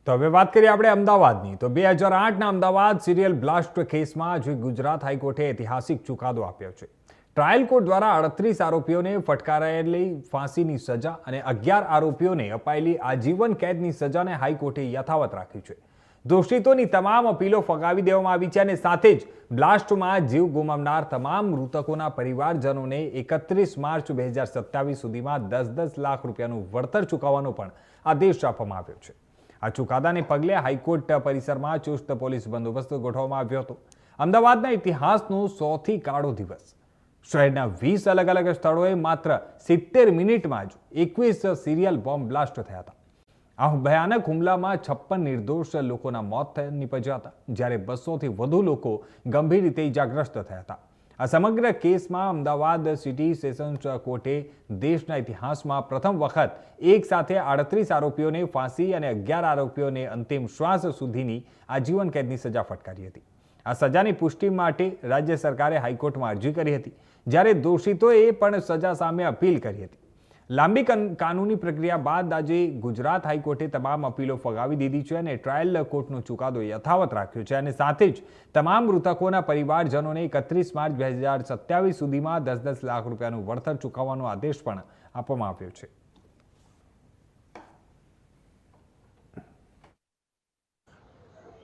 તો હવે વાત કરીએ આપણે અમદાવાદની. તો 2008ના અમદાવાદ સિરિયલ બ્લાસ્ટ કેસમાં આજે ગુજરાત હાઈકોર્ટે ઐતિહાસિક ચુકાદો આપ્યો છે. ટ્રાયલ કોર્ટ દ્વારા 38 આરોપીઓને ફટકારાયેલી ફાંસીની સજા અને 11 આરોપીઓને અપાયેલી આજીવન કેદની સજાને હાઈકોર્ટે યથાવત રાખી છે. દોષિતોની તમામ અપીલો ફગાવી દેવામાં આવી છે અને સાથે જ બ્લાસ્ટમાં જીવ ગુમાવનાર તમામ મૃતકોના પરિવારજનોને 31 માર્ચ 2027 સુધીમાં 10-10 લાખ રૂપિયાનું વળતર ચૂકવવાનો પણ આદેશ આપવામાં આવ્યો છે. આ ચુકાદાને પગલે હાઈકોર્ટ પરિસરમાં ચુસ્ત પોલીસ બંદોબસ્ત ગોઠવવામાં આવ્યો હતો. અમદાવાદના ઇતિહાસનો સૌથી કાળો દિવસ. શહેરના 20 અલગ અલગ સ્થળોએ માત્ર 70 મિનિટમાં જ 21 સિરિયલ બોમ્બ બ્લાસ્ટ થયા હતા. આ ભયાનક હુમલામાં 56 નિર્દોષ લોકોના મોત નીપજ્યા હતા, જ્યારે 200થી વધુ લોકો ગંભીર રીતે ઇજાગ્રસ્ત થયા હતા. આ સમગ્ર કેસમાં અમદાવાદ સિટી સેશન્સ કોર્ટે દેશના ઇતિહાસમાં પ્રથમ વખત એક સાથે 38 આરોપીઓને ફાંસી અને 11 આરોપીઓને અંતિમ શ્વાસ સુધીની આજીવન કેદની સજા ફટકારી હતી. આ સજાની પુષ્ટિ માટે રાજ્ય સરકારે હાઈકોર્ટમાં અરજી કરી હતી, જ્યારે દોષિતોએ પણ સજા સામે અપીલ કરી હતી. લાંબી કાનૂની પ્રક્રિયા બાદ આજે ગુજરાત હાઈકોર્ટે તમામ અપીલો ફગાવી દીધી છે અને ટ્રાયલ કોર્ટનો ચુકાદો યથાવત રાખ્યો છે અને સાથે જ તમામ મૃતકોના પરિવારજનોને 31 માર્ચ 2027 સુધીમાં 10-10 લાખ રૂપિયાનું વળતર ચૂકવવાનો આદેશ પણ આપવામાં આવ્યો છે.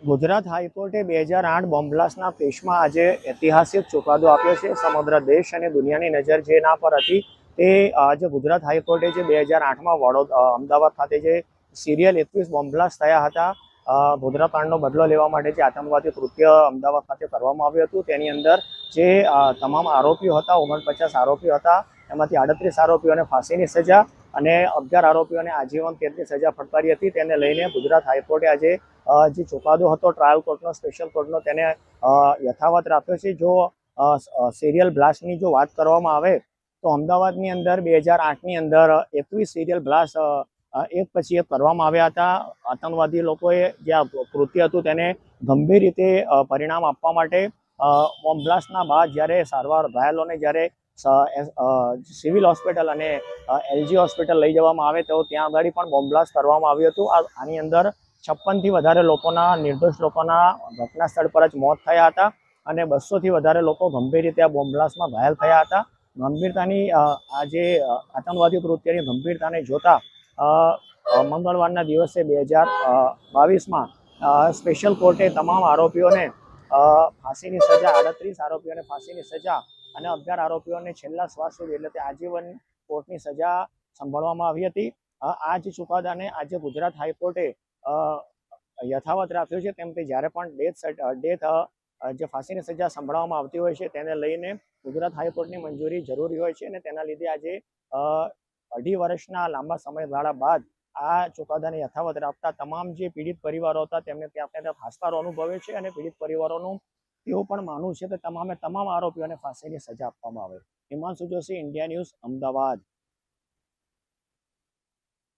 ગુજરાત હાઈકોર્ટે 2008 બોમ્બ બ્લાસ્ટના કેસમાં આજે ઐતિહાસિક ચુકાદો આપ્યો છે. સમગ્ર દેશ અને દુનિયાની નજર જેના પર હતી તે આજે ગુજરાત હાઈકોર્ટે જે 2008માં અમદાવાદ ખાતે જે સિરિયલ 21 બોમ્બ બ્લાસ્ટ થયા હતા, ગોધરાકાંડનો બદલો લેવા માટે જે આતંકવાદી કૃત્ય અમદાવાદ ખાતે કરવામાં આવ્યું હતું, તેની અંદર જે તમામ આરોપીઓ હતા, 49 આરોપીઓ હતા, એમાંથી 38 આરોપીઓને ફાંસીની સજા અને 11 આરોપીઓને આજીવન કેદની સજા ફટકારી હતી. તેને લઈને ગુજરાત હાઈકોર્ટે આજે જે ચુકાદો હતો ટ્રાયલ કોર્ટનો, સ્પેશિયલ કોર્ટનો, તેને યથાવત રાખ્યો છે. જો સિરિયલ બ્લાસ્ટની જો વાત કરવામાં આવે તો અમદાવાદની અંદર 2008ની અંદર 21 સિરિયલ બ્લાસ્ટ એક પછી એક કરવામાં આવ્યા હતા. આતંકવાદી લોકોએ જે આ કૃત્ય હતું તેને ગંભીર રીતે પરિણામ આપવા માટે બોમ્બ બ્લાસ્ટના બાદ જ્યારે સારવાર ઘાયલોને જ્યારે સિવિલ હોસ્પિટલ અને એલજી હોસ્પિટલ લઈ જવામાં આવે તો ત્યાં આગળ પણ બોમ્બ બ્લાસ્ટ કરવામાં આવ્યું હતું. આની અંદર 56થી વધારે લોકોના, નિર્દોષ લોકોના ઘટના સ્થળ પર જ મોત થયા હતા અને 200થી વધારે લોકો ગંભીર રીતે આ બોમ્બ બ્લાસ્ટમાં ઘાયલ થયા હતા. ગંભીરતાની આ જે આતંકવાદી કૃત્યની ગંભીરતાને જોતા મંગળવારના દિવસે 2022માં સ્પેશિયલ કોર્ટે તમામ આરોપીઓને ફાંસીની સજા, 38 આરોપીઓને ફાંસીની સજા અને 11 આરોપીઓને છેલ્લા શ્વાસ સુધી એટલે કે આજીવન કોર્ટની સજા સંભાળવામાં આવી હતી. આ જ ચુકાદાને આજે ગુજરાત હાઈકોર્ટે યથાવત રાખ્યો છે. તેમ તે જ્યારે પણ ડેથ જે ફાંસીની સજા સંભળાવવામાં આવતી હોય છે તેને લઈને ગુજરાત હાઈકોર્ટની મંજૂરી જરૂરી હોય છે અને તેના લીધે આજે 2.5 વર્ષના લાંબા સમયગાળા બાદ આ ચુકાદાને યથાવત રાખતા તમામ જે પીડિત પરિવારો હતા તેમને ત્યાં હાશકારો અનુભવે છે અને પીડિત પરિવારોનું એવું પણ માનવું છે કે તમામ આરોપીઓને ફાંસીની સજા આપવામાં આવે. Himanshu Joshi, India news, Ahmedabad.